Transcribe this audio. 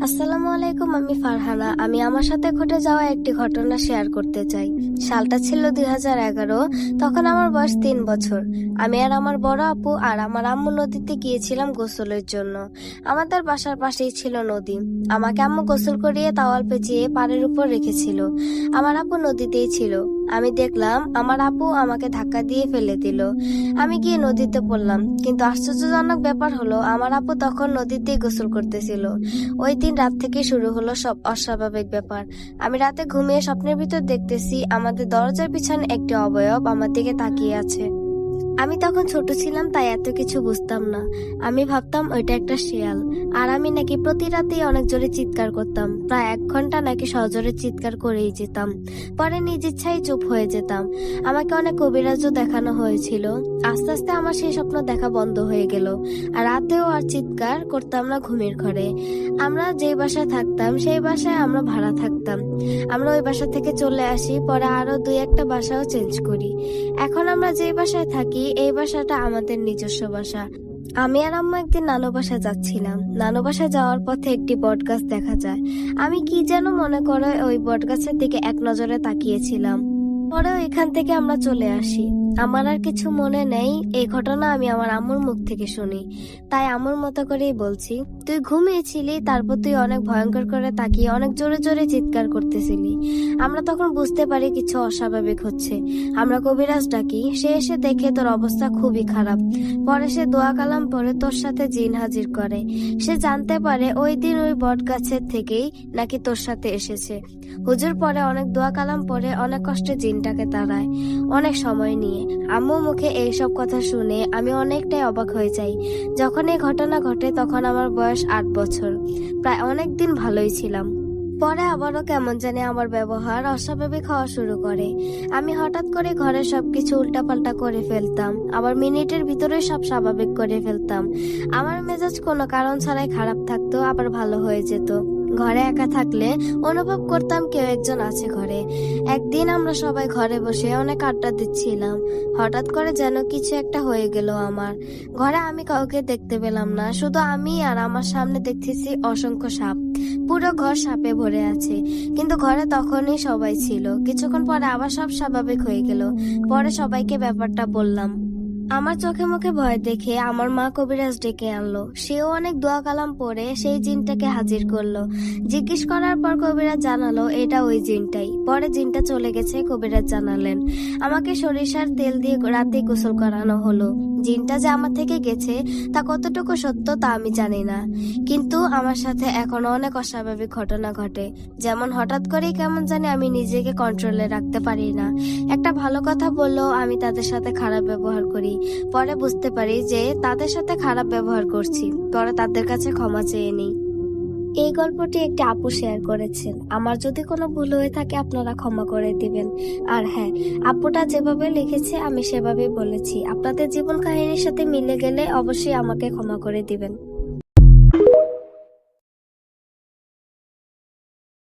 আসসালামু আলাইকুম, আমি ফারহানা। আমি আমার সাথে ঘটে যাওয়া একটি ঘটনা শেয়ার করতে চাই। সালটা ছিল 2011। তখন আমার বয়স 3 বছর। আমি আর আমার বড় আপু আর আমার আম্মু নদীতে গিয়েছিলাম গোসলের জন্য। আমাদের বাসার পাশেই ছিল নদী। আমাকে আম্মু গোসল করিয়ে তাওয়াল পেঁচিয়ে পাড়ের উপর রেখেছিল। আমার আপু নদীতেই ছিল। আমি দেখলাম আমার আপু আমাকে ধাক্কা দিয়ে ফেলে দিল। আমি গিয়ে নদীতে পড়লাম, কিন্তু আশ্চর্যজনক ব্যাপার হলো আমার আপু তখন নদীতেই গোসল করতেছিল। ওই দিন রাত থেকে শুরু হলো সব অস্বাভাবিক ব্যাপার। আমি রাতে ঘুমিয়ে স্বপ্নের ভিতর দেখতেছি আমাদের দরজার পিছনে একটি অবয়ব আমার দিকে তাকিয়ে আছে। আমি তখন ছোট ছিলাম, তাই এত কিছু বুঝতাম না। আমি ভাবতাম ওইটা একটা শেয়াল। আর আমি নাকি প্রতি রাতেই অনেক জোরে চিৎকার করতাম। প্রায় 1 ঘন্টা নাকি সজোরে চিৎকার করেই যেতাম। পরে নিজ ইচ্ছায় চুপ হয়ে যেতাম। আমাকে অনেক কবিরাজও দেখানো হয়েছিল। আস্তে আস্তে আমার সেই স্বপ্ন দেখা বন্ধ হয়ে গেল। আর রাতেও আর চিৎকার করতাম না ঘুমের ঘরে। আমরা যে বাসায় থাকতাম সেই বাসায় আমরা ভাড়া থাকতাম। আমরা ওই বাসা থেকে চলে আসি, পরে আরো 2-1টা বাসাও চেঞ্জ করি। এখন আমরা যে বাসায় থাকি এই বাসাটা আমাদের নিজস্ব বাসা। আমি আর আম্মা একদিন নানু বাসায় যাচ্ছিলাম। নানু বাসায় যাওয়ার পথে একটি বট গাছ দেখা যায়। আমি কি যেন মনে করে ওই বট গাছের দিকে এক নজরে তাকিয়েছিলাম। পরে এখান থেকে আমরা চলে আসি। আমার আর কিছু মনে নেই। এই ঘটনা আমি আমার আম্মুর মুখ থেকে শুনি, তাই আম্মুর মতো করেই বলছি। তুই ঘুমিয়েছিলি, তারপর তুই অনেক ভয়ঙ্কর করে তাকিয়ে অনেক জোরে জোরে চিৎকার করতেছিলি। আমরা তখন বুঝতে পারি কিছু অস্বাভাবিক হচ্ছে। আমরা কবিরাজ ডাকি, সে এসে দেখে তোর অবস্থা খুবই খারাপ। পরে সে দোয়া কালাম পরে তোর সাথে জিন হাজির করে। সে জানতে পারে ওই দিন ওই বট গাছের থেকেই নাকি তোর সাথে এসেছে। হুজুর পরে অনেক দোয়া কালাম পরে অনেক কষ্টে জিনটাকে তাড়ায়, অনেক সময় নিয়ে। আম্মু মুখে এইসব কথা শুনে আমি অনেকটাই অবাক হয়ে যাই। যখন এই ঘটনা ঘটে তখন আমার বয়স 8 বছর। প্রায় অনেক দিন ভালোই ছিলাম। পরে আবারও কেমন জানি আমার ব্যবহার অস্বাভাবিক হওয়া শুরু করে। আমি হঠাৎ করে ঘরের সবকিছু উল্টাপাল্টা করে ফেলতাম, আবার মিনিটের ভিতরে সব স্বাভাবিক করে ফেলতাম। আমার মেজাজ কোনো কারণ ছাড়াই খারাপ থাকতো, আবার ভালো হয়ে যেত। ঘরে একা থাকলে অনুভব করতাম কেউ একজন আছে ঘরে। একদিন আমরা সবাই ঘরে বসে অনেক আড্ডা দিচ্ছিলাম। হঠাৎ করে যেন কিছু একটা হয়ে গেল আমার ঘরে। আমি কাউকে দেখতে পেলাম না, শুধু আমি আর আমার সামনে দেখতেছি অসংখ্য সাপ। পুরো ঘর সাপে ভরে আছে, কিন্তু ঘরে তখনই সবাই ছিল। কিছুক্ষণ পরে আবার সব স্বাভাবিক হয়ে গেল। পরে সবাইকে ব্যাপারটা বললাম। আমার চোখে মুখে ভয় দেখে আমার মা কবিরাজ ডেকে আনলো। সেও অনেক দোয়া কালাম পরে সেই জিনটাকে হাজির করলো। জিজ্ঞেস করার পর কবিরাজ জানালো এটা ওই জিনটাই। পরে জিনটা চলে গেছে। কবিরাজ জানালেন আমাকে সরিষার তেল দিয়ে রাতে গোসল করানো হলো। জিনটা যে আমার থেকে গেছে তা কতটুকু সত্য তা আমি জানি না, কিন্তু আমার সাথে এখন অনেক অস্বাভাবিক ঘটনা ঘটে। যেমন হঠাৎ করেই কেমন জানি আমি নিজেকে কন্ট্রোলে রাখতে পারি না। একটা ভালো কথা বললেও আমি তাদের সাথে খারাপ ব্যবহার করি। পরে বুঝতে পারি যে তাদের সাথে খারাপ ব্যবহার করছি। পরে তাদের কাছে ক্ষমা চেয়ে নিই। এই গল্পটি একটি আপু শেয়ার করেছেন। আমার যদি কোনো ভুল হয়ে থাকে আপনারা ক্ষমা করে দিবেন। আর হ্যাঁ, আপুটা যেভাবে লিখেছে আমি সেভাবেই বলেছি। আপনাদের জীবন কাহিনীর সাথে মিলে গেলে অবশ্যই আমাকে ক্ষমা করে দিবেন।